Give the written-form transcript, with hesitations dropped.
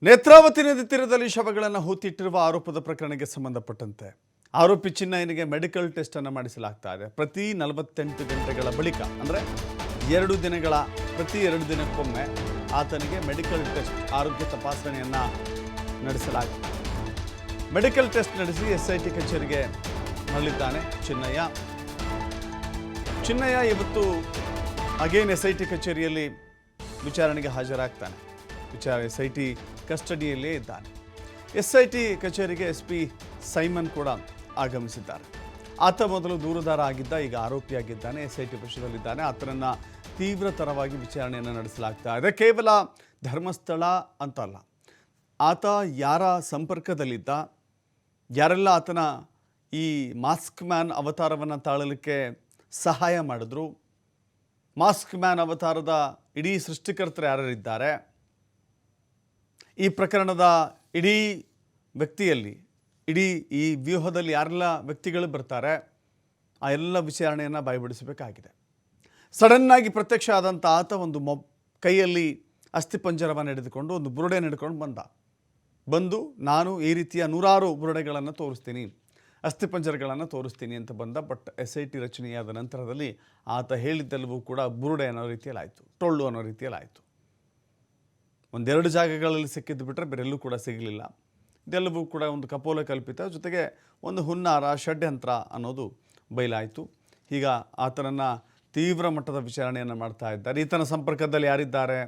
ನೇತ್ರಾವತಿ ನದಿ ತೀರದಲ್ಲಿ ಶವಗಳನ್ನು ಹೂತಿಟ್ಟಿರುವ ಆರೋಪದ ಪ್ರಕರಣಕ್ಕೆ ಸಂಬಂಧಪಟ್ಟಂತೆ ಆರೋಪಿ ಚಿನ್ನಯ್ಯನಿಗೆ ಮೆಡಿಕಲ್ ಟೆಸ್ಟ್ ಅನ್ನು ಮಾಡಿಸಲಾಗ್ತಾ ಇದೆ. ಪ್ರತಿ 48 ಗಂಟೆಗಳ ಬಳಿಕ ಅಂದರೆ 2 ದಿನಗಳ ಪ್ರತಿ 2 ದಿನಕ್ಕೊಮ್ಮೆ ಆತನಿಗೆ ಮೆಡಿಕಲ್ ಟೆಸ್ಟ್ ಆರೋಗ್ಯ ತಪಾಸಣೆಯನ್ನು ನಡೆಸಲಾಗಿದೆ. ಮೆಡಿಕಲ್ ಟೆಸ್ಟ್ ನಡೆಸಿ SIT ಕಚೇರಿಗೆ ಮರಳಿದ್ದಾನೆ ಚಿನ್ನಯ್ಯ ಇವತ್ತು ಅಗೇನ್ SIT ಕಚೇರಿಯಲ್ಲಿ ವಿಚಾರಣೆಗೆ ಹಾಜರಾಗ್ತಾನೆ. SIT ಕಸ್ಟಡಿಯಲ್ಲೇ ಇದ್ದಾನೆ. SIT ಕಚೇರಿಗೆ SP ಸೈಮನ್ ಕೂಡ ಆಗಮಿಸಿದ್ದಾರೆ. ಆತ ಮೊದಲು ದೂರುದಾರ ಆಗಿದ್ದ, ಈಗ ಆರೋಪಿಯಾಗಿದ್ದಾನೆ. SIT ವಶದಲ್ಲಿದ್ದಾನೆ. ಆತನನ್ನು ತೀವ್ರತರವಾಗಿ ವಿಚಾರಣೆಯನ್ನು ನಡೆಸಲಾಗ್ತಾ ಇದೆ. ಕೇವಲ ಧರ್ಮಸ್ಥಳ ಅಂತಲ್ಲ, ಆತ ಯಾರ ಸಂಪರ್ಕದಲ್ಲಿದ್ದ, ಯಾರೆಲ್ಲ ಆತನ ಈ ಮಾಸ್ಕ್ ಮ್ಯಾನ್ ಅವತಾರವನ್ನು ತಾಳಲಿಕ್ಕೆ ಸಹಾಯ ಮಾಡಿದ್ರು, ಮಾಸ್ಕ್ ಮ್ಯಾನ್ ಅವತಾರದ ಇಡೀ ಸೃಷ್ಟಿಕರ್ತರು ಯಾರಿದ್ದಾರೆ, ಈ ಪ್ರಕರಣದ ಇಡೀ ವ್ಯಕ್ತಿಯಲ್ಲಿ, ಇಡೀ ಈ ವ್ಯೂಹದಲ್ಲಿ ಯಾರೆಲ್ಲ ವ್ಯಕ್ತಿಗಳು ಬರ್ತಾರೆ, ಆ ಎಲ್ಲ ವಿಚಾರಣೆಯನ್ನು ಬಾಯ್ಬಿಡಿಸಬೇಕಾಗಿದೆ. ಸಡನ್ನಾಗಿ ಪ್ರತ್ಯಕ್ಷ ಆದಂಥ ಆತ ಒಂದು ಕೈಯಲ್ಲಿ ಅಸ್ಥಿಪಂಜರವನ್ನು ಹಿಡಿದುಕೊಂಡು ಒಂದು ಬುರುಡೆಯನ್ನು ಹಿಡ್ಕೊಂಡು ಬಂದು ನಾನು ಈ ರೀತಿಯ 100 ಬುರುಡೆಗಳನ್ನು ತೋರಿಸ್ತೀನಿ, ಅಸ್ಥಿಪಂಜರಗಳನ್ನು ತೋರಿಸ್ತೀನಿ ಅಂತ ಬಂದ. ಬಟ್ SIT ರಚನೆಯಾದ ನಂತರದಲ್ಲಿ ಆತ ಹೇಳಿದ್ದೆಲ್ಲವೂ ಕೂಡ ಬುರುಡೆ ಅನ್ನೋ ರೀತಿಯಲ್ಲಿ ಆಯಿತು, ಟೊಳ್ಳು ಅನ್ನೋ ರೀತಿಯಲ್ಲಿ ಆಯಿತು. 1-2 ಜಾಗಗಳಲ್ಲಿ ಸಿಕ್ಕಿದ್ದು ಬಿಟ್ಟರೆ ಬೇರೆಲ್ಲೂ ಕೂಡ ಸಿಗಲಿಲ್ಲ. ಇದೆಲ್ಲವೂ ಕೂಡ ಒಂದು ಕಪೋಲ ಕಲ್ಪಿತ, ಜೊತೆಗೆ ಒಂದು ಹುನ್ನಾರ, ಷಡ್ಯಂತ್ರ ಅನ್ನೋದು ಬಯಲಾಯಿತು. ಈಗ ಆತನನ್ನು ತೀವ್ರ ಮಟ್ಟದ ವಿಚಾರಣೆಯನ್ನು ಮಾಡ್ತಾ ಇದ್ದಾರೆ. ಈತನ ಸಂಪರ್ಕದಲ್ಲಿ ಯಾರಿದ್ದಾರೆ,